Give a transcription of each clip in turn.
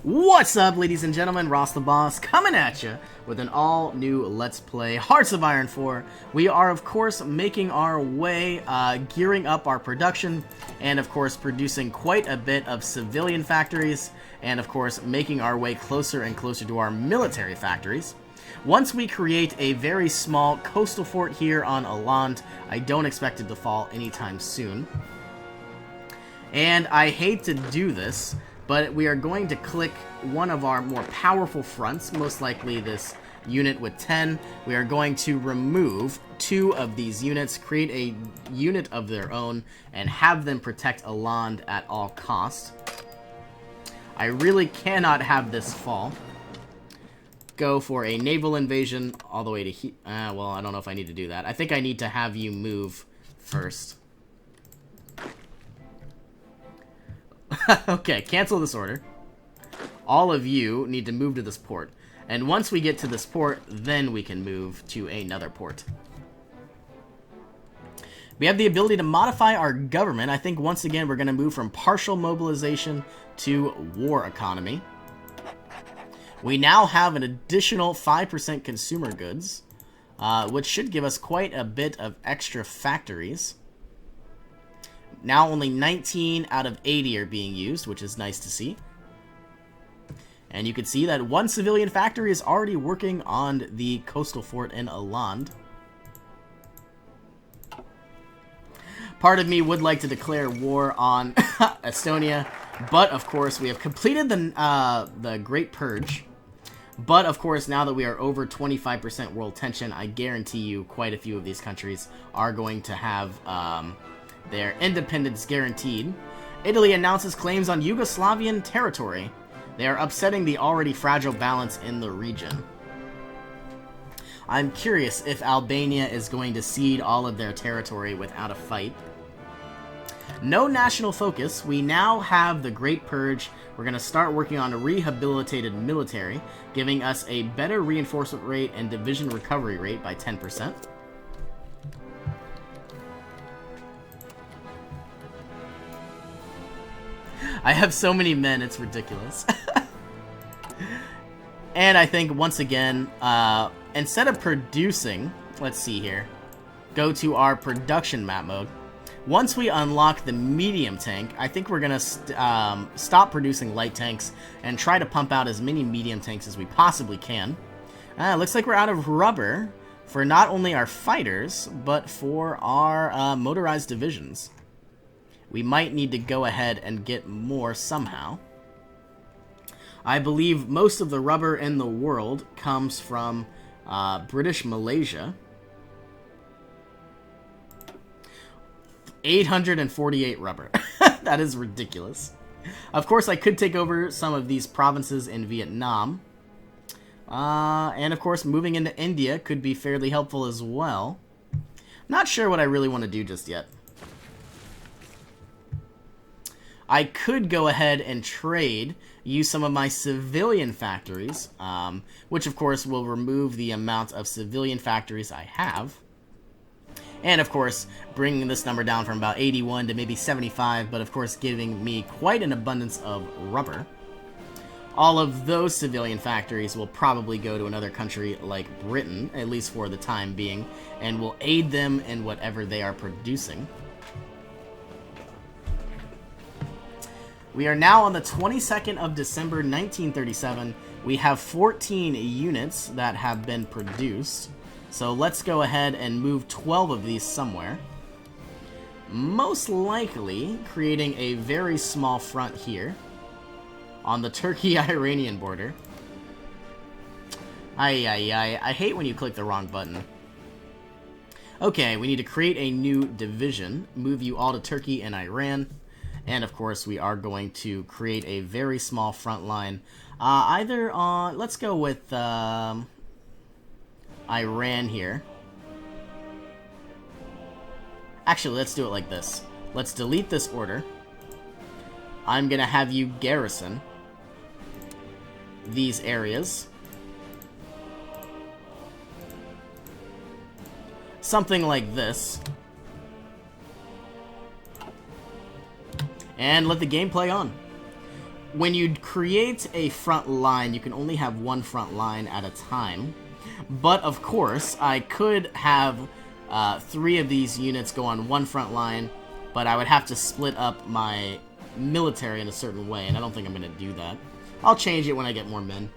What's up, ladies and gentlemen? Ross the Boss coming at you with an all-new Let's Play Hearts of Iron 4. We are, of course, making our way, gearing up our production, and, of course, producing quite a bit of civilian factories, and, of course, making our way closer and closer to our military factories. Once we create a very small coastal fort here on Aland, I don't expect it to fall anytime soon. And I hate to do this, but we are going to click one of our more powerful fronts, most likely this unit with 10. We are going to remove 2 of these units, create a unit of their own, and have them protect Aland at all costs. I really cannot have this fall. Go for a naval invasion all the way to well, I don't know if I need to do that. I think I need to have you move first. Okay, cancel this order. All of you need to move to this port. And once we get to this port, then we can move to another port. We have the ability to modify our government. I think once again we're going to move from partial mobilization to war economy. We now have an additional 5% consumer goods, which should give us quite a bit of extra factories. Now only 19 out of 80 are being used, which is nice to see. And you can see that one civilian factory is already working on the coastal fort in Aland. Part of me would like to declare war on Estonia, but of course we have completed the Great Purge. But of course, now that we are over 25% world tension, I guarantee you quite a few of these countries are going to have their independence guaranteed. Italy announces claims on Yugoslavian territory. They are upsetting the already fragile balance in the region. I'm curious if Albania is going to cede all of their territory without a fight. No national focus. We now have the Great Purge. We're going to start working on a rehabilitated military, giving us a better reinforcement rate and division recovery rate by 10%. I have so many men, it's ridiculous. And I think, once again, instead of producing, let's see here, go to our production map mode. Once we unlock the medium tank, I think we're going to stop producing light tanks and try to pump out as many medium tanks as we possibly can. Looks like we're out of rubber for not only our fighters, but for our motorized divisions. We might need to go ahead and get more somehow. I believe most of the rubber in the world comes from British Malaysia. 848 rubber. That is ridiculous. Of course, I could take over some of these provinces in Vietnam. And of course, moving into India could be fairly helpful as well. Not sure what I really want to do just yet. I could go ahead and trade, use some of my civilian factories, which of course will remove the amount of civilian factories I have. And of course, bringing this number down from about 81 to maybe 75, but of course giving me quite an abundance of rubber. All of those civilian factories will probably go to another country like Britain, at least for the time being, and will aid them in whatever they are producing. We are now on the 22nd of December, 1937. We have 14 units that have been produced. So let's go ahead and move 12 of these somewhere. Most likely creating a very small front here on the Turkey-Iranian border. I hate when you click the wrong button. Okay, we need to create a new division. Move you all to Turkey and Iran. And of course, we are going to create a very small front line. Let's go with Iran here. Actually, let's do it like this. Let's delete this order. I'm going to have you garrison these areas. Something like this. And let the game play on. when you create a front line, you can only have one front line at a time. But, of course, I could have 3 of these units go on one front line, but I would have to split up my military in a certain way, and I don't think I'm going to do that. I'll change it when I get more men.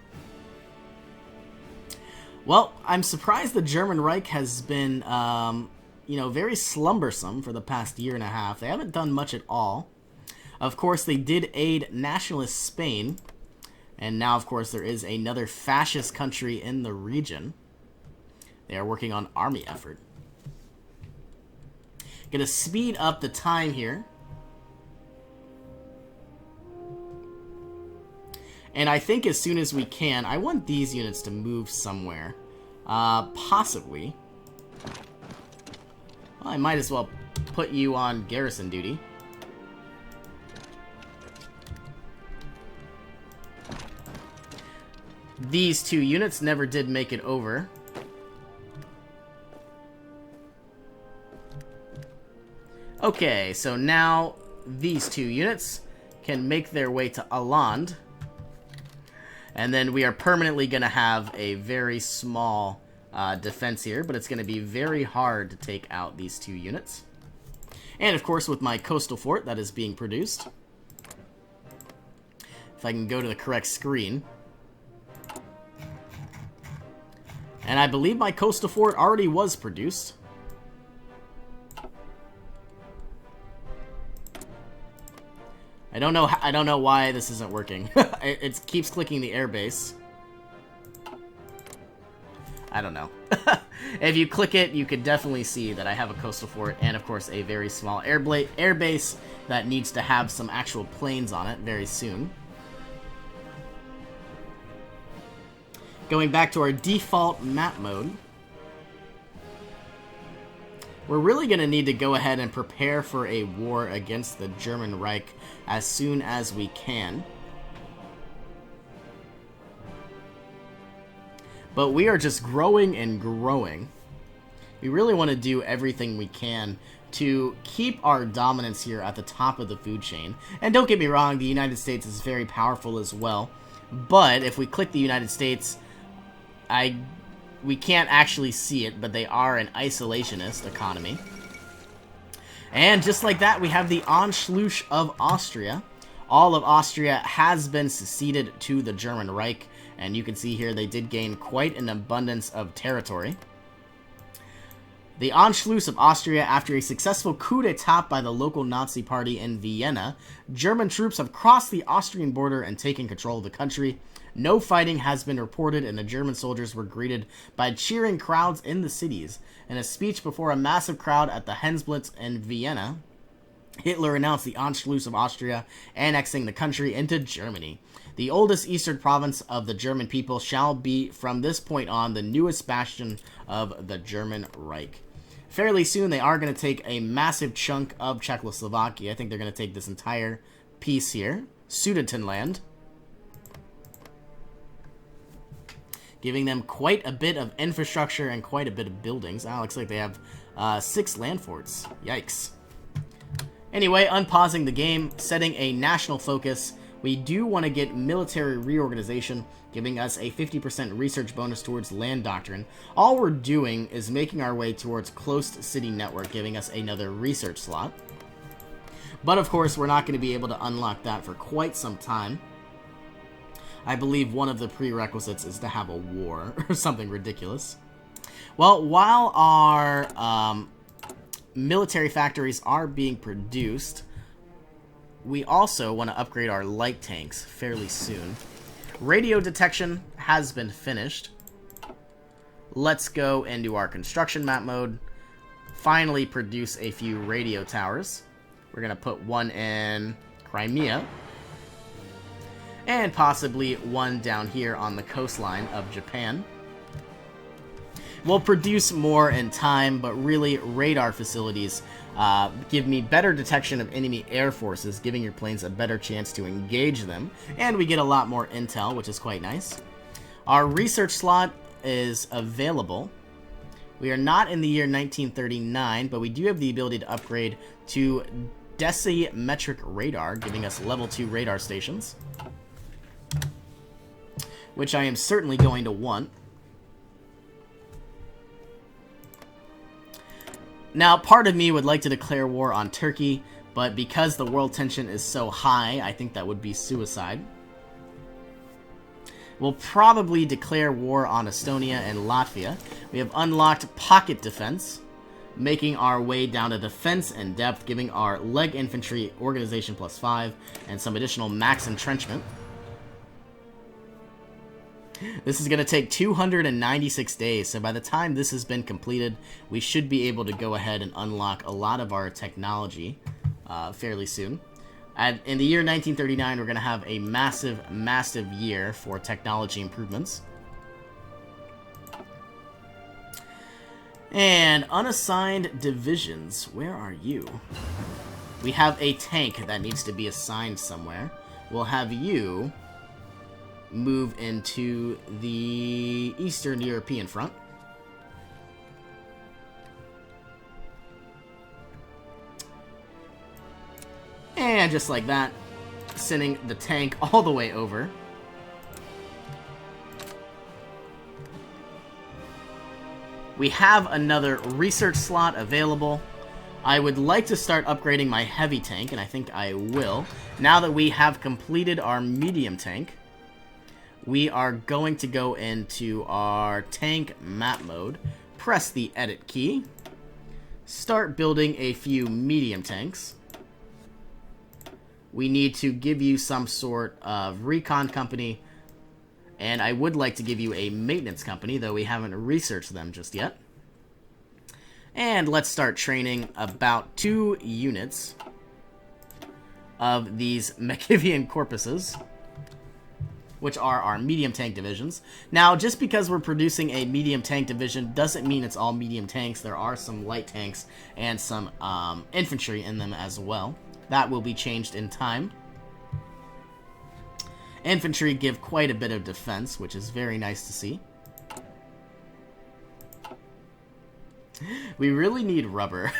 Well, I'm surprised the German Reich has been, you know, very slumbersome for the past year and a half. They haven't done much at all. Of course, they did aid nationalist Spain, and now, of course, there is another fascist country in the region. They are working on army effort. Gonna speed up the time here. And I think as soon as we can, I want these units to move somewhere. Possibly. Well, I might as well put you on garrison duty. These 2 units never did make it over. Okay, so now these 2 units can make their way to Alland. And then we are permanently going to have a very small defense here, but it's going to be very hard to take out these 2 units. And of course, with my coastal fort that is being produced. If I can go to the correct screen. And I believe my coastal fort already was produced. I don't know why this isn't working. it keeps clicking the airbase. I don't know. If you click it, you could definitely see that I have a coastal fort and, of course, a very small airbase that needs to have some actual planes on it very soon. Going back to our default map mode, we're really going to need to go ahead and prepare for a war against the German Reich as soon as we can. But we are just growing and growing. We really want to do everything we can to keep our dominance here at the top of the food chain. And don't get me wrong, the United States is very powerful as well. But if we click the United States, we can't actually see it, but they are an isolationist economy. And just like that, we have the Anschluss of Austria. All of Austria has been seceded to the German Reich, and you can see here they did gain quite an abundance of territory. The Anschluss of Austria, after a successful coup d'etat by the local Nazi party in Vienna, German troops have crossed the Austrian border and taken control of the country. No fighting has been reported, and the German soldiers were greeted by cheering crowds in the cities. In a speech before a massive crowd at the Hensplatz in Vienna, Hitler announced the Anschluss of Austria, annexing the country into Germany. The oldest eastern province of the German people shall be, from this point on, the newest bastion of the German Reich. Fairly soon, they are going to take a massive chunk of Czechoslovakia. I think they're going to take this entire piece here, Sudetenland, giving them quite a bit of infrastructure and quite a bit of buildings. Ah, looks like they have 6 land forts. Yikes. Anyway, unpausing the game, setting a national focus. We do want to get military reorganization, giving us a 50% research bonus towards land doctrine. All we're doing is making our way towards closed city network, giving us another research slot. But of course, we're not going to be able to unlock that for quite some time. I believe one of the prerequisites is to have a war or something ridiculous. Well, while our military factories are being produced, we also want to upgrade our light tanks fairly soon. Radio detection has been finished. Let's go into our construction map mode. Finally produce a few radio towers. We're going to put one in Crimea. And possibly one down here on the coastline of Japan. We'll produce more in time, but really radar facilities give me better detection of enemy air forces, giving your planes a better chance to engage them. And we get a lot more intel, which is quite nice. Our research slot is available. We are not in the year 1939, but we do have the ability to upgrade to decimetric radar, giving us level 2 radar stations, which I am certainly going to want. Now, part of me would like to declare war on Turkey, but because the world tension is so high, I think that would be suicide. We'll probably declare war on Estonia and Latvia. We have unlocked pocket defense, making our way down to defense and depth, giving our leg infantry organization +5 and some additional max entrenchment. This is going to take 296 days, so by the time this has been completed, we should be able to go ahead and unlock a lot of our technology fairly soon. In the year 1939, we're going to have a massive, massive year for technology improvements. And unassigned divisions, where are you? We have a tank that needs to be assigned somewhere. We'll have you move into the Eastern European front. And just like that, sending the tank all the way over. We have another research slot available. I would like to start upgrading my heavy tank, and I think I will. Now that we have completed our medium tank, we are going to go into our tank map mode, press the edit key, start building a few medium tanks. We need to give you some sort of recon company, and I would like to give you a maintenance company, though we haven't researched them just yet. And let's start training about 2 units of these Machiavian corpuses, which are our medium tank divisions. Now, just because we're producing a medium tank division doesn't mean it's all medium tanks. There are some light tanks and some infantry in them as well. That will be changed in time. Infantry give quite a bit of defense, which is very nice to see. We really need rubber.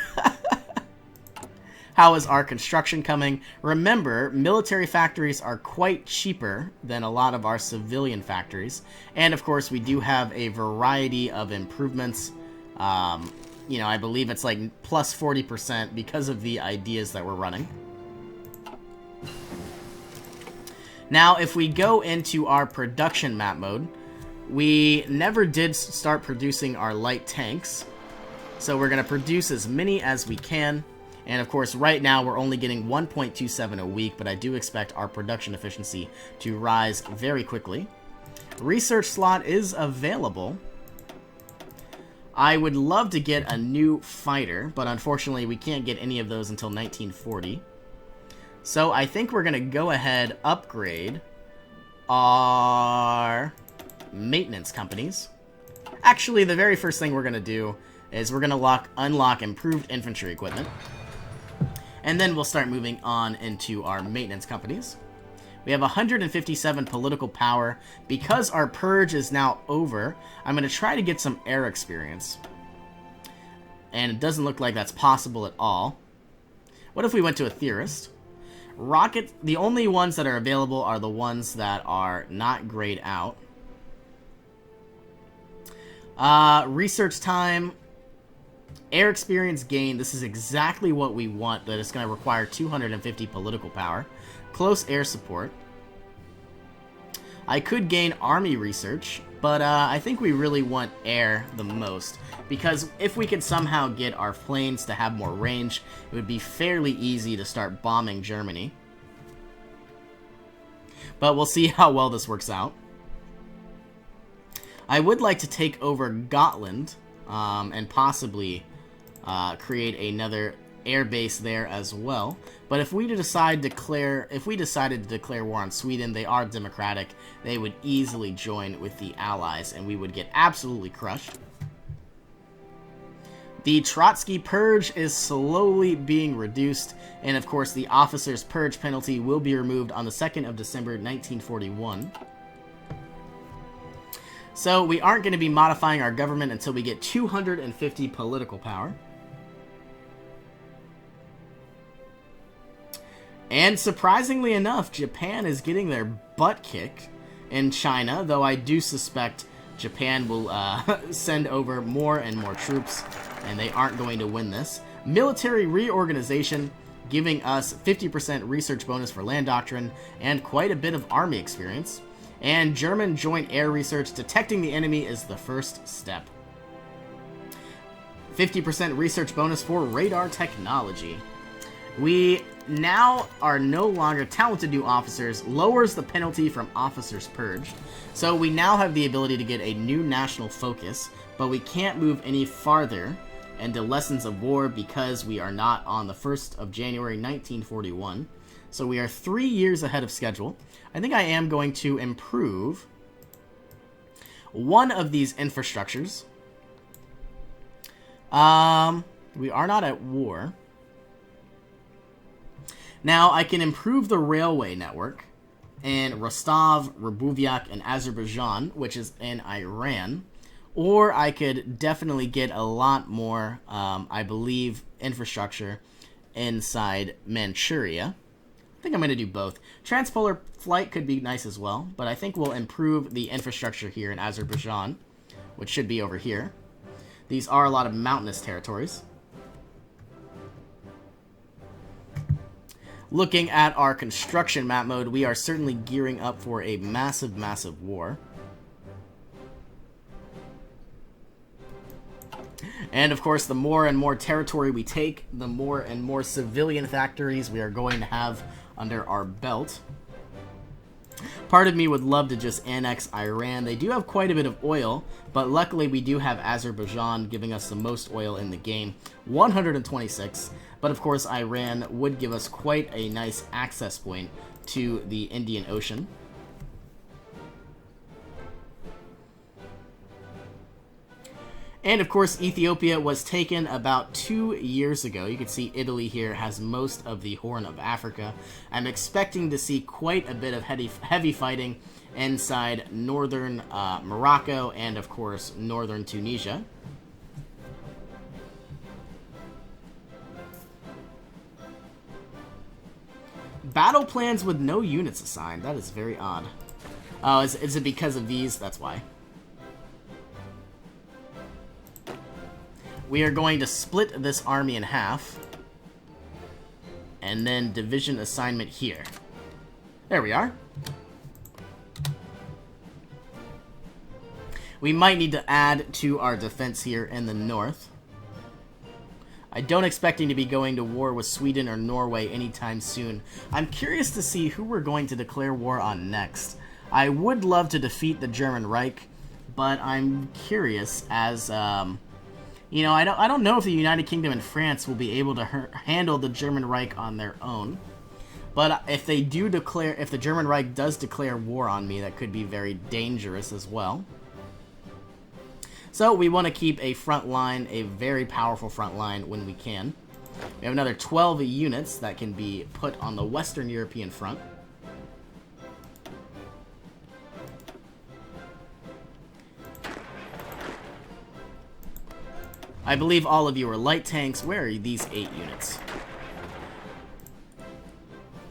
How is our construction coming? Remember, military factories are quite cheaper than a lot of our civilian factories. And of course, we do have a variety of improvements. You know, I believe it's like plus 40% because of the ideas that we're running. Now, if we go into our production map mode, we never did start producing our light tanks. So we're going to produce as many as we can. And of course, right now we're only getting 1.27 a week, but I do expect our production efficiency to rise very quickly. Research slot is available. I would love to get a new fighter, but unfortunately we can't get any of those until 1940. So I think we're going to go ahead, upgrade our maintenance companies. Actually, the very first thing we're going to do is we're going to unlock improved infantry equipment. And then we'll start moving on into our maintenance companies. We have 157 political power. Because our purge is now over, I'm going to try to get some air experience. And it doesn't look like that's possible at all. What if we went to a theorist? Rocket, the only ones that are available are the ones that are not grayed out. Research time. Air experience gain, this is exactly what we want, but it's going to require 250 political power. Close air support. I could gain army research, but I think we really want air the most, because if we could somehow get our planes to have more range, it would be fairly easy to start bombing Germany. But we'll see how well this works out. I would like to take over Gotland, and possibly create another air base there as well. But if we decided to declare war on Sweden, they are democratic. They would easily join with the Allies, and we would get absolutely crushed. The Trotsky Purge is slowly being reduced, and of course the officer's purge penalty will be removed on the 2nd of December 1941. So we aren't going to be modifying our government until we get 250 political power. And surprisingly enough, Japan is getting their butt kicked in China, though I do suspect Japan will send over more and more troops, and they aren't going to win this. Military reorganization, giving us 50% research bonus for land doctrine and quite a bit of army experience. And German joint air research, detecting the enemy is the first step. 50% research bonus for radar technology. We now are no longer talented new officers, lowers the penalty from officers purged. So we now have the ability to get a new national focus, but we can't move any farther into Lessons of War because we are not on the 1st of January 1941. So we are 3 years ahead of schedule. I think I am going to improve one of these infrastructures. We are not at war. Now, I can improve the railway network in Rostov, Rabuvyak, and Azerbaijan, which is in Iran. Or I could definitely get a lot more, I believe, infrastructure inside Manchuria. I think I'm going to do both. Transpolar flight could be nice as well, but I think we'll improve the infrastructure here in Azerbaijan, which should be over here. These are a lot of mountainous territories. Looking at our construction map mode, we are certainly gearing up for a massive, massive war. And of course, the more and more territory we take, the more and more civilian factories we are going to have under our belt. Part of me would love to just annex Iran. They do have quite a bit of oil, but luckily we do have Azerbaijan giving us the most oil in the game, 126. But of course, Iran would give us quite a nice access point to the Indian Ocean. And of course, Ethiopia was taken about 2 years ago. You can see Italy here has most of the Horn of Africa. I'm expecting to see quite a bit of heavy fighting inside northern Morocco and of course northern Tunisia. Battle plans with no units assigned. That is very odd. Oh, is it because of these? That's why. We are going to split this army in half. And then division assignment here. There we are. We might need to add to our defense here in the north. I don't expect to be going to war with Sweden or Norway anytime soon. I'm curious to see who we're going to declare war on next. I would love to defeat the German Reich, but I'm curious as... you know, I don't know if the United Kingdom and France will be able to handle the German Reich on their own. But if they do declare, if the German Reich does declare war on me, that could be very dangerous as well. So we want to keep a front line, a very powerful front line when we can. We have another 12 units that can be put on the Western European front. I believe all of you are light tanks. Where are these 8 units?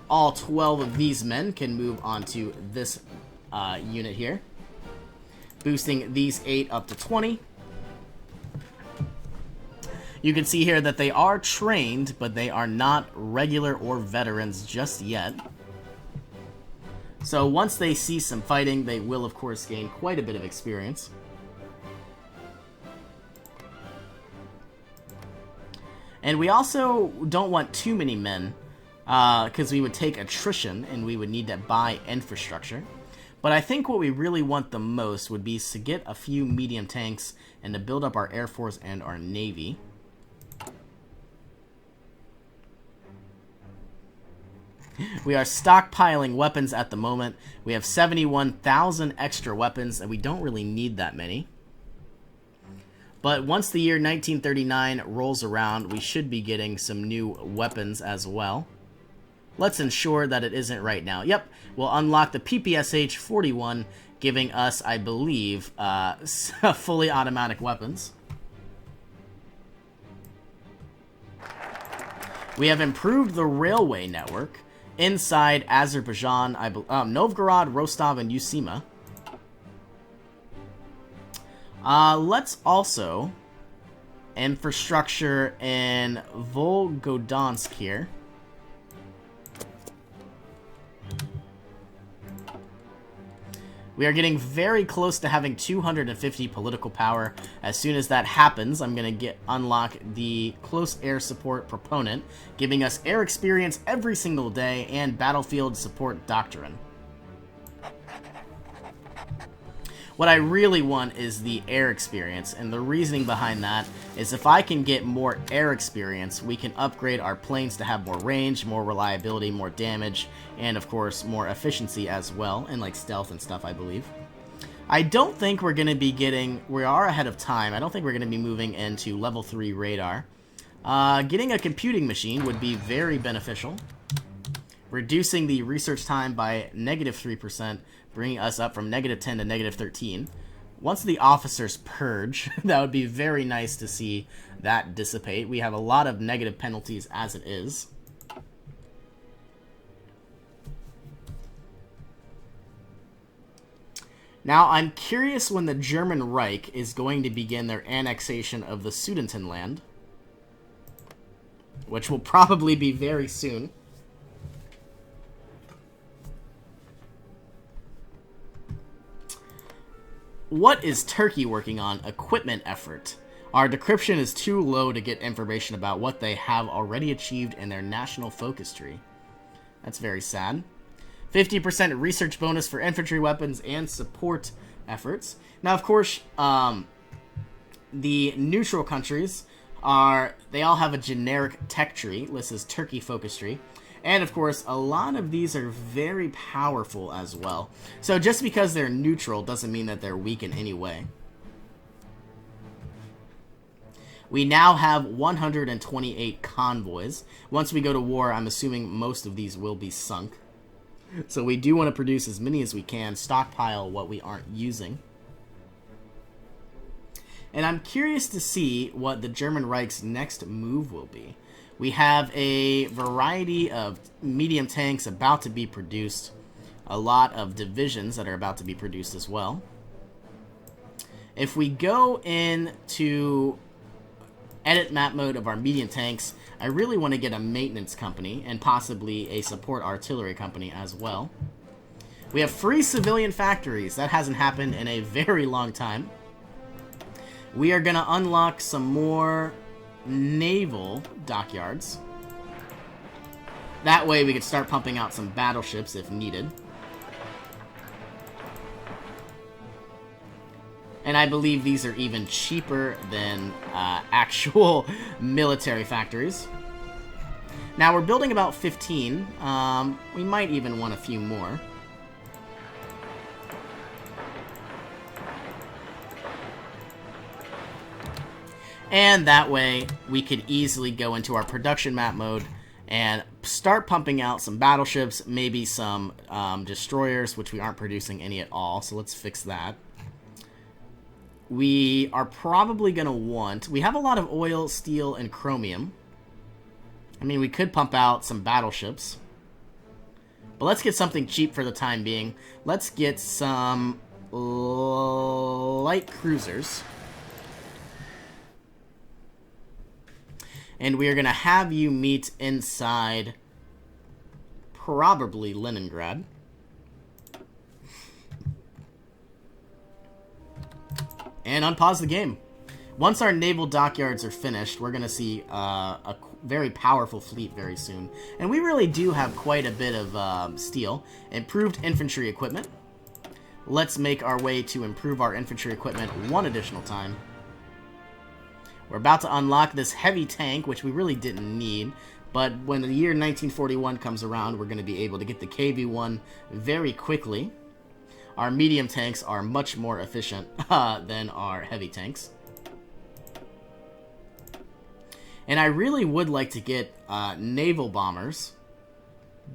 All 12 of these men can move onto this unit here, boosting these 8 up to 20. You can see here that they are trained, but they are not regular or veterans just yet. So once they see some fighting, they will of course gain quite a bit of experience. And we also don't want too many men, because we would take attrition and we would need to buy infrastructure. But I think what we really want the most would be to get a few medium tanks and to build up our Air Force and our Navy. We are stockpiling weapons at the moment. We have 71,000 extra weapons, and we don't really need that many. But once the year 1939 rolls around, we should be getting some new weapons as well. Let's ensure that it isn't right now. Yep, we'll unlock the PPSH 41, giving us, I believe, fully automatic weapons. We have improved the railway network, inside Azerbaijan, Novgorod, Rostov, and Usima. Let's also infrastructure in Volgodonsk here. We are getting very close to having 250 political power. As soon as that happens, I'm going to unlock the close air support proponent, giving us air experience every single day and battlefield support doctrine. What I really want is the air experience, and the reasoning behind that is if I can get more air experience, we can upgrade our planes to have more range, more reliability, more damage, and of course more efficiency as well, and like stealth and stuff, I believe. I don't think we're going to be we are ahead of time. I don't think we're going to be moving into level 3 radar. Getting a computing machine would be very beneficial. Reducing the research time by -3%, bringing us up from -10 to -13. Once the officers purge, that would be very nice to see that dissipate. We have a lot of negative penalties as it is. Now, I'm curious when the German Reich is going to begin their annexation of the Sudetenland, which will probably be very soon. What is Turkey working on? Equipment effort. Our decryption is too low to get information about what they have already achieved in their national focus tree. That's very sad. 50% research bonus for infantry weapons and support efforts. Now, of course, the neutral countries they all have a generic tech tree. This is Turkey focus tree. And, of course, a lot of these are very powerful as well. So just because they're neutral doesn't mean that they're weak in any way. We now have 128 convoys. Once we go to war, I'm assuming most of these will be sunk. So we do want to produce as many as we can, stockpile what we aren't using. And I'm curious to see what the German Reich's next move will be. We have a variety of medium tanks about to be produced. A lot of divisions that are about to be produced as well. If we go into edit map mode of our medium tanks, I really want to get a maintenance company and possibly a support artillery company as well. We have free civilian factories. That hasn't happened in a very long time. We are going to unlock some more naval dockyards. That way we could start pumping out some battleships if needed. And I believe these are even cheaper than actual military factories. Now we're building about 15. We might even want a few more. And that way, we could easily go into our production map mode and start pumping out some battleships, maybe some destroyers, which we aren't producing any at all, so let's fix that. We are probably going to want... We have a lot of oil, steel, and chromium. I mean, we could pump out some battleships. But let's get something cheap for the time being. Let's get some light cruisers. And we are going to have you meet inside probably Leningrad. And unpause the game. Once our naval dockyards are finished, we're going to see a very powerful fleet very soon. And we really do have quite a bit of steel. Improved infantry equipment. Let's make our way to improve our infantry equipment one additional time. We're about to unlock this heavy tank, which we really didn't need. But when the year 1941 comes around, we're going to be able to get the KV-1 very quickly. Our medium tanks are much more efficient than our heavy tanks. And I really would like to get naval bombers.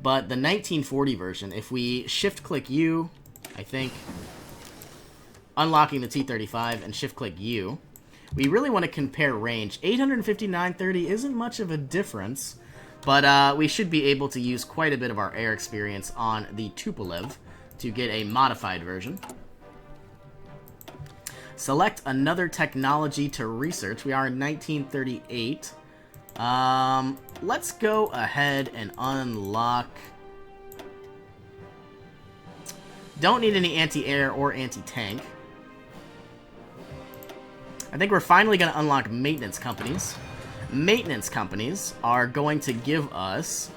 But the 1940 version, if we shift-click U, I think, unlocking the T-35 and shift-click U, we really want to compare range. 859.30 isn't much of a difference. But we should be able to use quite a bit of our air experience on the Tupolev to get a modified version. Select another technology to research. We are in 1938. Let's go ahead and unlock... Don't need any anti-air or anti-tank. I think we're finally going to unlock maintenance companies. Maintenance companies are going to give us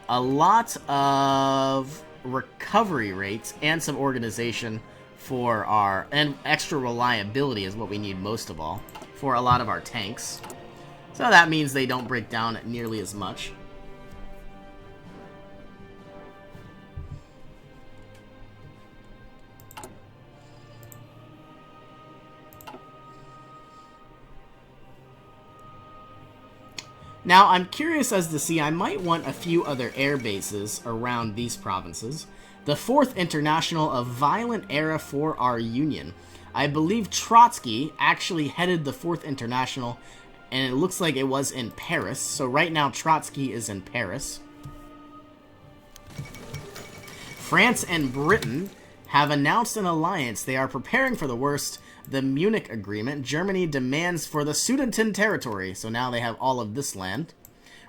a lot of recovery rates and some organization for our... And extra reliability is what we need most of all for a lot of our tanks. So that means they don't break down nearly as much. Now, I'm curious as to see, I might want a few other air bases around these provinces. The 4th International, a violent era for our Union. I believe Trotsky actually headed the 4th International, and it looks like it was in Paris. So right now, Trotsky is in Paris. France and Britain have announced an alliance. They are preparing for the worst. The Munich Agreement. Germany demands for the Sudeten territory. So now they have all of this land,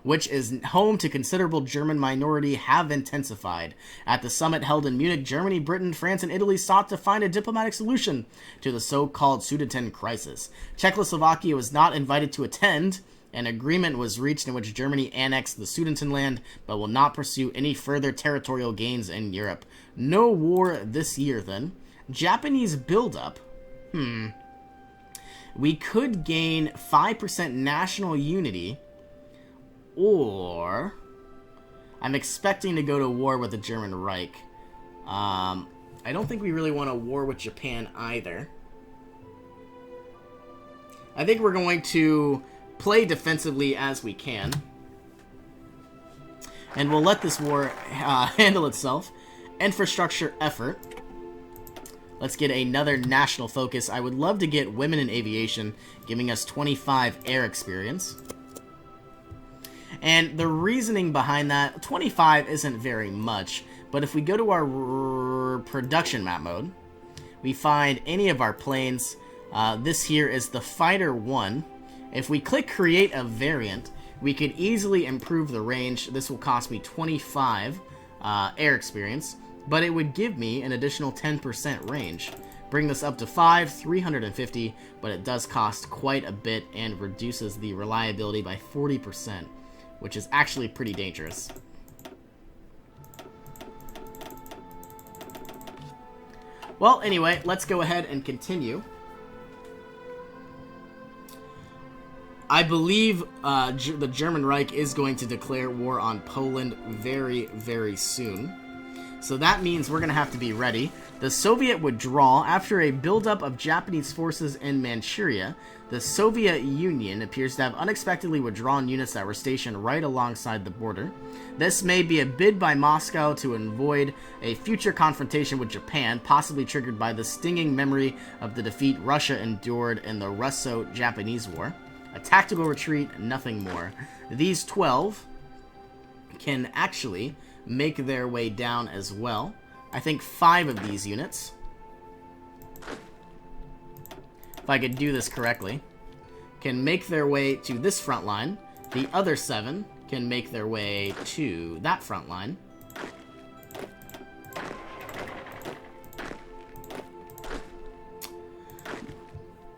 which is home to considerable German minority, have intensified. At the summit held in Munich, Germany, Britain, France, and Italy sought to find a diplomatic solution to the so-called Sudeten crisis. Czechoslovakia was not invited to attend. An agreement was reached in which Germany annexed the Sudetenland, but will not pursue any further territorial gains in Europe. No war this year, then. Japanese buildup. We could gain 5% national unity, or I'm expecting to go to war with the German Reich. I don't think we really want a war with Japan either. I think we're going to play defensively as we can, and we'll let this war handle itself. Infrastructure effort. Let's get another national focus. I would love to get women in aviation, giving us 25 air experience. And the reasoning behind that, 25 isn't very much, but if we go to our production map mode, we find any of our planes. This here is the Fighter 1. If we click Create a Variant, we could easily improve the range. This will cost me 25 air experience, but it would give me an additional 10% range. Bring this up to 350, but it does cost quite a bit and reduces the reliability by 40%, which is actually pretty dangerous. Well, anyway, let's go ahead and continue. I believe the German Reich is going to declare war on Poland very, very soon. So that means we're going to have to be ready. The Soviet withdrawal. After a buildup of Japanese forces in Manchuria, the Soviet Union appears to have unexpectedly withdrawn units that were stationed right alongside the border. This may be a bid by Moscow to avoid a future confrontation with Japan, possibly triggered by the stinging memory of the defeat Russia endured in the Russo-Japanese War. A tactical retreat, nothing more. These 12 can actually make their way down as well. I think 5 of these units, if I could do this correctly, can make their way to this front line. The other 7 can make their way to that front line.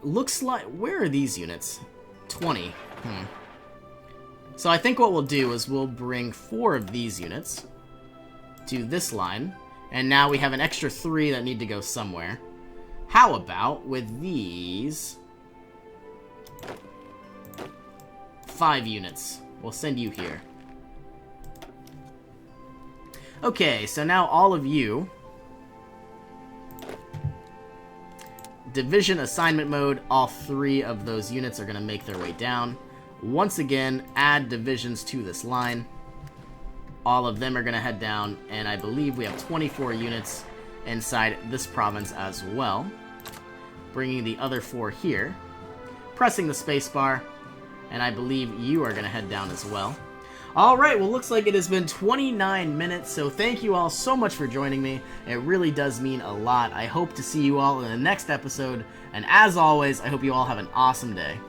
Looks like... Where are these units? 20. So I think what we'll do is we'll bring 4 of these units to this line, and now we have an extra 3 that need to go somewhere. How about with these 5 units? We'll send you here. Okay, so now all of you, division assignment mode, all 3 of those units are going to make their way down. Once again, add divisions to this line. All of them are going to head down, and I believe we have 24 units inside this province as well. Bringing the other 4 here. Pressing the spacebar, and I believe you are going to head down as well. Alright, well, looks like it has been 29 minutes, so thank you all so much for joining me. It really does mean a lot. I hope to see you all in the next episode, and as always, I hope you all have an awesome day.